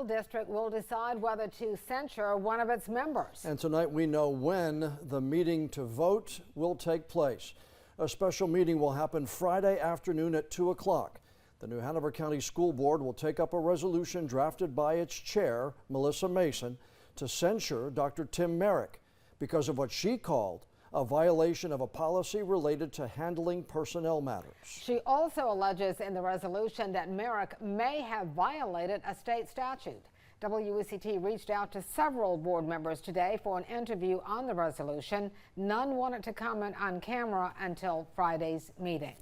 District will decide whether to censure one of its members. And tonight we know when the meeting to vote will take place. A special meeting will happen Friday afternoon at 2 o'clock. The new Hanover County School Board will take up a resolution drafted by its chair, Melissa Mason, to censure Dr. Tim Merrick because of what she called a violation of a policy related to handling personnel matters. She also alleges in the resolution that Merrick may have violated a state statute. WUCT reached out to several board members today for an interview on the resolution. None wanted to comment on camera until Friday's meeting.